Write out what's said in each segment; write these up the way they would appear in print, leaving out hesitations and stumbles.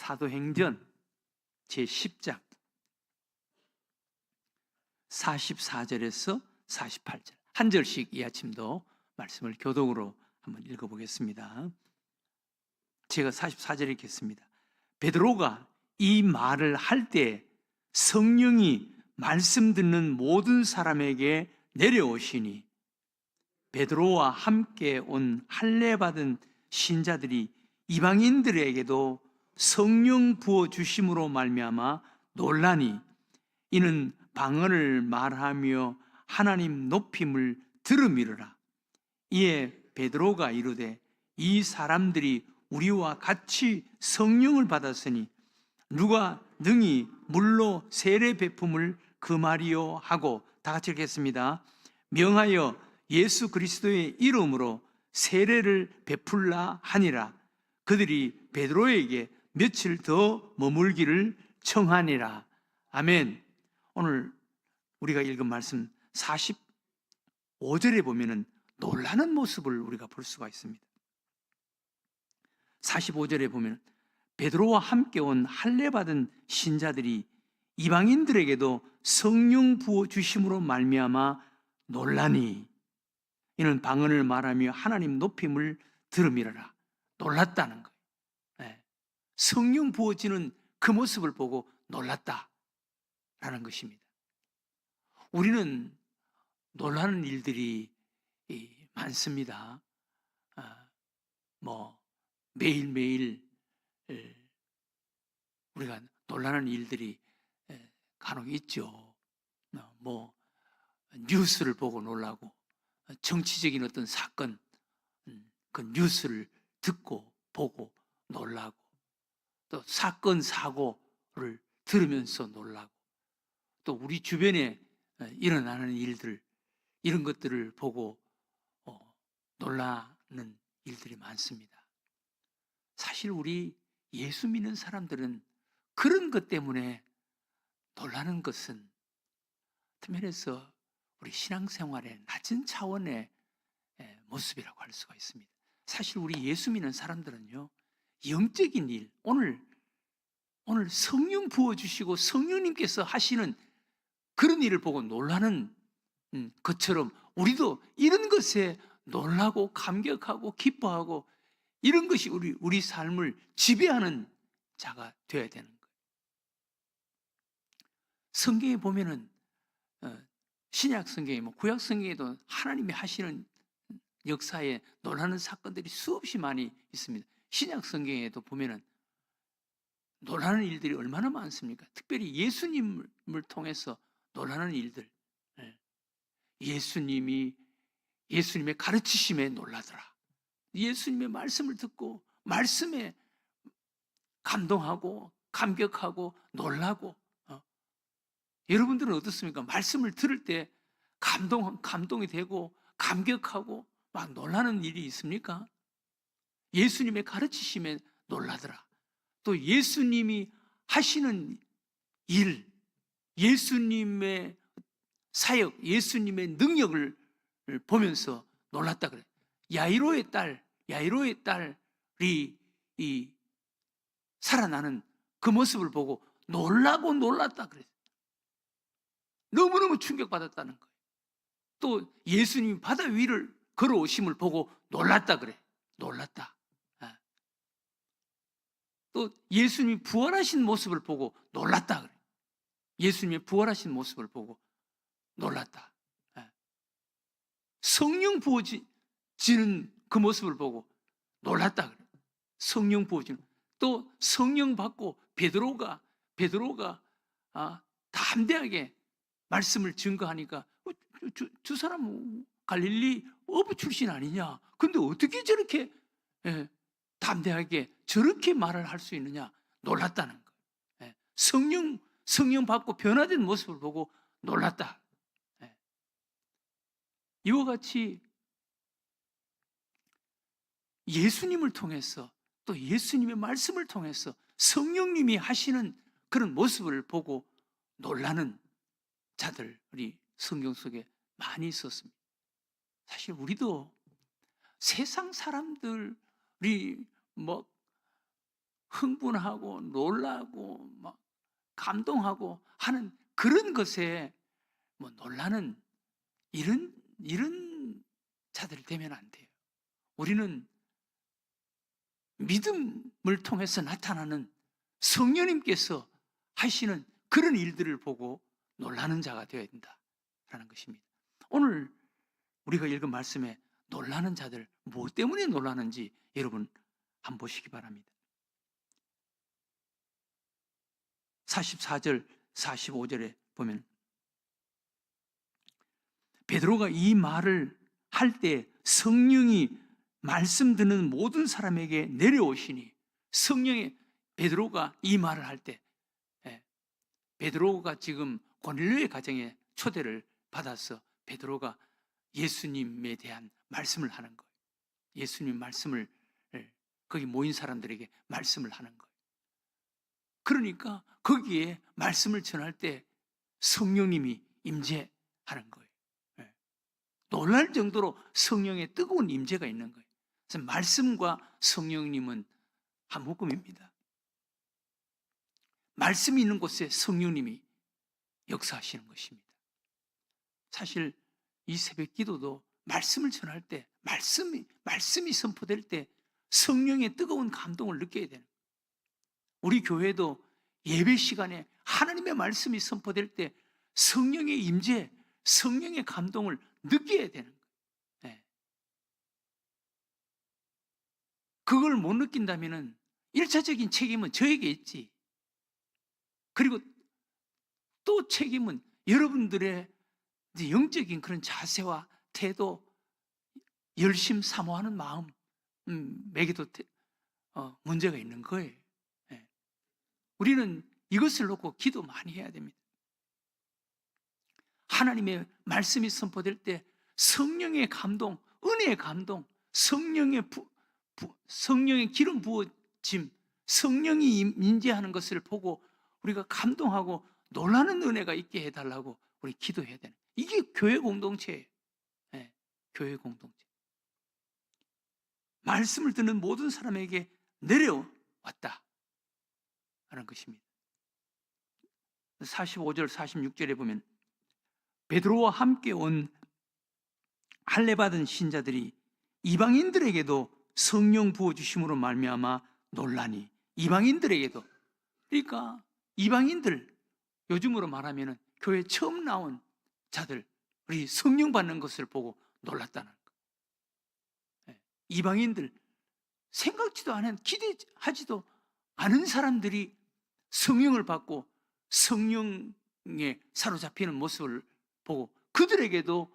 사도행전 제10장 44절에서 48절 한 절씩 이 아침도 말씀을 교독으로 한번 읽어보겠습니다. 제가 44절 읽겠습니다. 베드로가 이 말을 할 때 성령이 말씀 듣는 모든 사람에게 내려오시니 베드로와 함께 온 할례 받은 신자들이 이방인들에게도 성령 부어 주심으로 말미암아 놀라니 이는 방언을 말하며 하나님 높임을 들음이로라. 이에 베드로가 이르되 이 사람들이 우리와 같이 성령을 받았으니 누가 능히 물로 세례 베품을 금하리요 하고 다 같이 읽겠습니다. 명하여 예수 그리스도의 이름으로 세례를 베풀라 하니라. 그들이 베드로에게 며칠 더 머물기를 청하니라. 아멘. 오늘 우리가 읽은 말씀 45절에 보면은 놀라는 모습을 우리가 볼 수가 있습니다. 45절에 보면 베드로와 함께 온 할례 받은 신자들이 이방인들에게도 성령 부어 주심으로 말미암아 놀라니 이는 방언을 말하며 하나님 높임을 들음이라. 놀랐다는 거예요. 성령 부어지는 그 모습을 보고 놀랐다라는 것입니다. 우리는 놀라는 일들이 많습니다. 매일매일 우리가 놀라는 일들이 간혹 있죠. 뉴스를 보고 놀라고, 정치적인 어떤 사건, 그 뉴스를 듣고 보고 놀라고, 또 사건 사고를 들으면서 놀라고, 또 우리 주변에 일어나는 일들, 이런 것들을 보고 놀라는 일들이 많습니다. 사실 우리 예수 믿는 사람들은 그런 것 때문에 놀라는 것은 면에서 우리 신앙생활의 낮은 차원의 모습이라고 할 수가 있습니다. 사실 우리 예수 믿는 사람들은요, 영적인 일, 오늘 성령 부어주시고 성령님께서 하시는 그런 일을 보고 놀라는 것처럼 우리도 이런 것에 놀라고 감격하고 기뻐하고 이런 것이 우리 삶을 지배하는 자가 되어야 되는 거예요. 성경에 보면은 신약 성경에 구약 성경에도 하나님이 하시는 역사에 놀라는 사건들이 수없이 많이 있습니다. 신약 성경에도 보면은 놀라는 일들이 얼마나 많습니까? 특별히 예수님을 통해서 놀라는 일들. 예수님의 가르치심에 놀라더라. 예수님의 말씀을 듣고 말씀에 감동하고 감격하고 놀라고. 여러분들은 어떻습니까? 말씀을 들을 때 감동이 되고 감격하고 막 놀라는 일이 있습니까? 예수님의 가르치심에 놀라더라. 또 예수님이 하시는 일, 예수님의 사역, 예수님의 능력을 보면서 놀랐다 그래요. 야이로의 딸이 살아나는 그 모습을 보고 놀라고 놀랐다 그래요. 너무너무 충격받았다는 거예요. 또 예수님이 바다 위를 걸어오심을 보고 놀랐다 그래. 놀랐다. 또 예수님이 부활하신 모습을 보고 놀랐다 그래. 예수님의 부활하신 모습을 보고 놀랐다. 성령 부어지는 그 모습을 보고 놀랐다 그래. 성령 부어지는. 또 성령 받고 베드로가 담대하게 말씀을 증거하니까 저 사람은 갈릴리 어부 출신 아니냐? 근데 어떻게 저렇게 담대하게 저렇게 말을 할 수 있느냐? 놀랐다는 거예요. 성령 받고 변화된 모습을 보고 놀랐다. 이와 같이 예수님을 통해서 또 예수님의 말씀을 통해서 성령님이 하시는 그런 모습을 보고 놀라는 자들이 성경 속에 많이 있었습니다. 사실 우리도 세상 사람들이 흥분하고 놀라고 막 감동하고 하는 그런 것에 뭐 놀라는 이런 자들 되면 안 돼요. 우리는 믿음을 통해서 나타나는 성령님께서 하시는 그런 일들을 보고 놀라는 자가 되어야 된다라는 것입니다. 오늘 우리가 읽은 말씀에 놀라는 자들, 무엇 때문에 놀라는지 여러분 한번 보시기 바랍니다. 44절, 45절에 보면 베드로가 이 말을 할 때 성령이 말씀 듣는 모든 사람에게 내려오시니, 성령의 베드로가 이 말을 할 때, 베드로가 지금 고넬료의 가정에 초대를 받아서 베드로가 예수님에 대한 말씀을 하는 거예요. 예수님 말씀을 거기 모인 사람들에게 말씀을 하는 거예요. 그러니까 거기에 말씀을 전할 때 성령님이 임재하는 거예요. 놀랄 정도로 성령의 뜨거운 임재가 있는 거예요. 그래서 말씀과 성령님은 한 묶음입니다. 말씀이 있는 곳에 성령님이 역사하시는 것입니다. 사실 이 새벽 기도도 말씀을 전할 때, 말씀이 선포될 때 성령의 뜨거운 감동을 느껴야 되는 거예요. 우리 교회도 예배 시간에 하나님의 말씀이 선포될 때 성령의 임재, 성령의 감동을 느껴야 되는 거예요. 네. 그걸 못 느낀다면 1차적인 책임은 저에게 있지. 그리고 또 책임은 여러분들의 영적인 그런 자세와 태도, 열심 사모하는 마음에게도 문제가 있는 거예요. 네. 우리는 이것을 놓고 기도 많이 해야 됩니다. 하나님의 말씀이 선포될 때 성령의 감동, 은혜의 감동, 성령의 기름 부어짐, 성령이 임재하는 것을 보고 우리가 감동하고 놀라는 은혜가 있게 해달라고 우리 기도해야 되는, 이게 교회 공동체예요. 네, 교회 공동체. 말씀을 듣는 모든 사람에게 내려왔다 하는 것입니다. 45절, 46절에 보면 베드로와 함께 온 할례 받은 신자들이 이방인들에게도 성령 부어주심으로 말미암아 놀라니, 이방인들에게도, 그러니까 이방인들, 요즘으로 말하면 교회 처음 나온 자들, 우리 성령 받는 것을 보고 놀랐다는 거. 이방인들, 생각지도 않은, 기대하지도 않은 사람들이 성령을 받고 성령에 사로잡히는 모습을 보고 그들에게도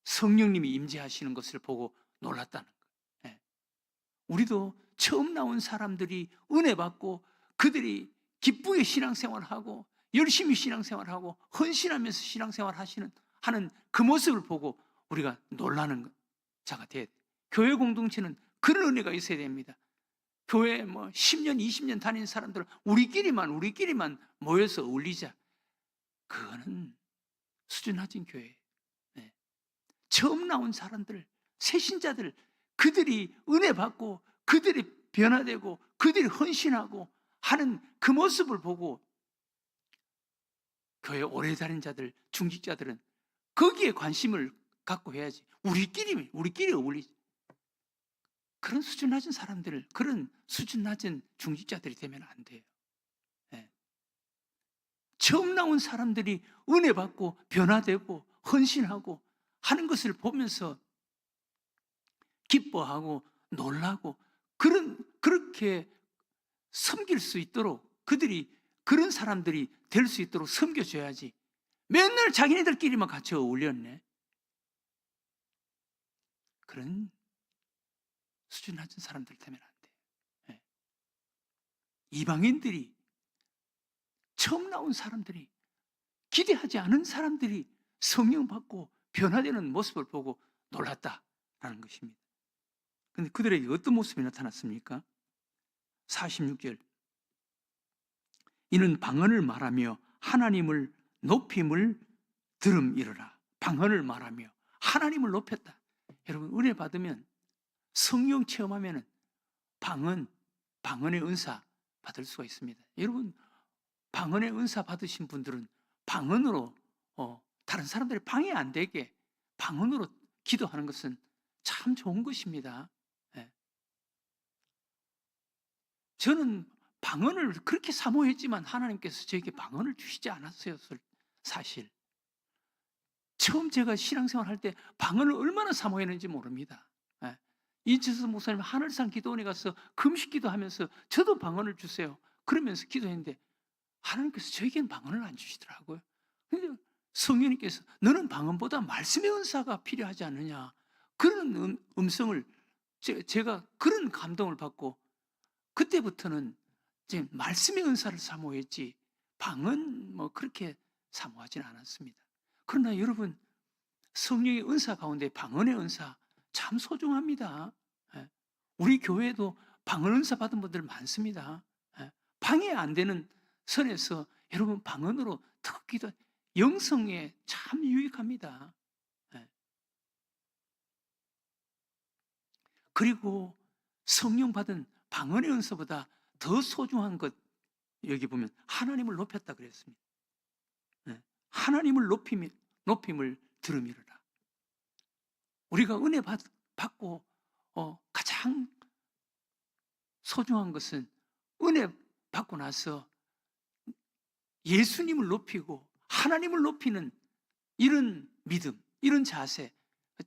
성령님이 임재하시는 것을 보고 놀랐다는 거예요. 우리도 처음 나온 사람들이 은혜 받고 그들이 기쁘게 신앙생활하고 열심히 신앙생활하고 헌신하면서 신앙생활 하는 그 모습을 보고 우리가 놀라는 자가 돼야 돼요. 교회 공동체는 그런 은혜가 있어야 됩니다. 교회 10년, 20년 다닌 사람들 우리끼리만 모여서 어울리자. 그거는 수준 낮은 교회예요. 네. 처음 나온 사람들, 새신자들, 그들이 은혜 받고 그들이 변화되고 그들이 헌신하고 하는 그 모습을 보고 교회 오래 다닌 자들, 중직자들은 거기에 관심을 갖고 해야지. 우리끼리 어울리지. 그런 수준 낮은 사람들, 그런 수준 낮은 중직자들이 되면 안 돼요. 네. 처음 나온 사람들이 은혜 받고 변화되고 헌신하고 하는 것을 보면서 기뻐하고 놀라고 그렇게 섬길 수 있도록 그런 사람들이 될 수 있도록 섬겨줘야지. 맨날 자기네들끼리만 같이 어울렸네. 그런 수준 낮은 사람들 되면 안 돼요. 네. 이방인들이, 처음 나온 사람들이, 기대하지 않은 사람들이 성령 받고 변화되는 모습을 보고 놀랐다라는 것입니다. 그런데 그들에게 어떤 모습이 나타났습니까? 46절. 이는 방언을 말하며 하나님을 높임을 들음이러라. 방언을 말하며 하나님을 높였다. 여러분, 은혜 받으면, 성령 체험하면 방언의 은사, 받을 수가 있습니다. 여러분, 방언의 은사 받으신 분들은 방언으로 다른 사람들이 방해 안 되게 방언으로 기도하는 것은 참 좋은 것입니다. 예. 저는 방언을 그렇게 사모했지만 하나님께서 저에게 방언을 주시지 않았어요. 사실 처음 제가 신앙생활 할 때 방언을 얼마나 사모했는지 모릅니다. 예. 이철수 목사님 하늘산 기도원에 가서 금식 기도하면서 저도 방언을 주세요 그러면서 기도했는데 하나님께서 저에게는 방언을 안 주시더라고요. 근데 성령님께서 너는 방언보다 말씀의 은사가 필요하지 않느냐, 그런 음성을 제가 그런 감동을 받고 그때부터는 이제 말씀의 은사를 사모했지 방언 뭐 그렇게 사모하지는 않았습니다. 그러나 여러분, 성령의 은사 가운데 방언의 은사 참 소중합니다. 예. 우리 교회에도 방언 은사 받은 분들 많습니다. 예. 방해 안 되는 선에서 여러분 방언으로 특기도 영성에 참 유익합니다. 예. 그리고 성령 받은 방언의 은사보다 더 소중한 것, 여기 보면 하나님을 높였다 그랬습니다. 예. 하나님을 높임을 들음이로라. 우리가 은혜 받고 가장 소중한 것은 은혜 받고 나서 예수님을 높이고 하나님을 높이는 이런 믿음, 이런 자세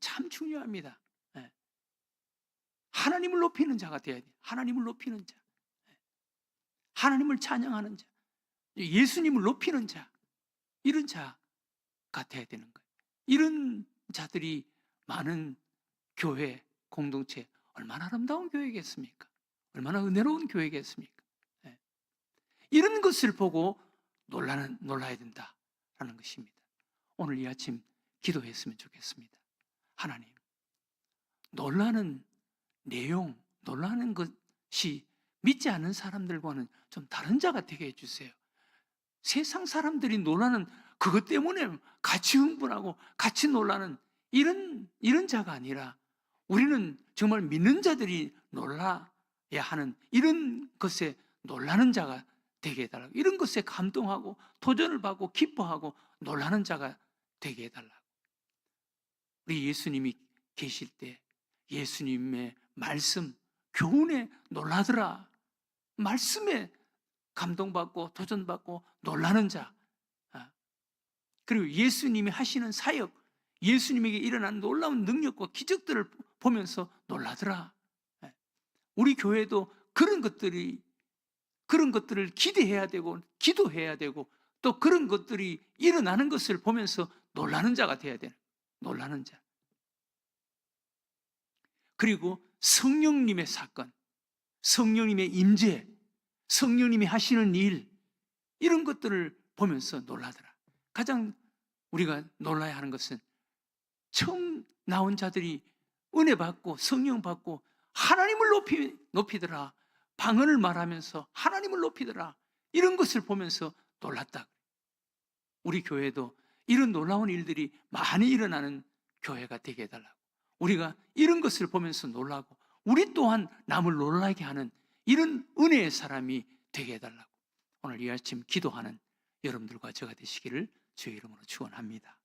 참 중요합니다. 예. 하나님을 높이는 자가 되어야 돼요. 하나님을 높이는 자, 하나님을 찬양하는 자, 예수님을 높이는 자, 이런 자가 되어야 되는 거예요. 이런 자들이 많은 교회, 공동체, 얼마나 아름다운 교회겠습니까? 얼마나 은혜로운 교회겠습니까? 네. 이런 것을 보고 놀라야 된다라는 것입니다. 오늘 이 아침 기도했으면 좋겠습니다. 하나님, 놀라는 내용, 놀라는 것이 믿지 않는 사람들과는 좀 다른 자가 되게 해주세요. 세상 사람들이 놀라는 그것 때문에 같이 흥분하고 같이 놀라는 이런 자가 아니라 우리는 정말 믿는 자들이 놀라야 하는 이런 것에 놀라는 자가 되게 해달라고, 이런 것에 감동하고 도전을 받고 기뻐하고 놀라는 자가 되게 해달라고. 우리 예수님이 계실 때 예수님의 말씀, 교훈에 놀라더라, 말씀에 감동받고 도전받고 놀라는 자, 그리고 예수님이 하시는 사역, 예수님에게 일어난 놀라운 능력과 기적들을 보면서 놀라더라. 우리 교회도 그런 것들을 기대해야 되고 기도해야 되고 또 그런 것들이 일어나는 것을 보면서 놀라는 자가 되어야 돼요. 놀라는 자. 그리고 성령님의 사건, 성령님의 임재, 성령님이 하시는 일, 이런 것들을 보면서 놀라더라. 가장 우리가 놀라야 하는 것은 처음 나온 자들이 은혜 받고 성령 받고 하나님을 높이더라, 방언을 말하면서 하나님을 높이더라, 이런 것을 보면서 놀랐다. 우리 교회도 이런 놀라운 일들이 많이 일어나는 교회가 되게 해달라고, 우리가 이런 것을 보면서 놀라고 우리 또한 남을 놀라게 하는 이런 은혜의 사람이 되게 해달라고 오늘 이 아침 기도하는 여러분들과 저가 되시기를 주의 이름으로 축원합니다.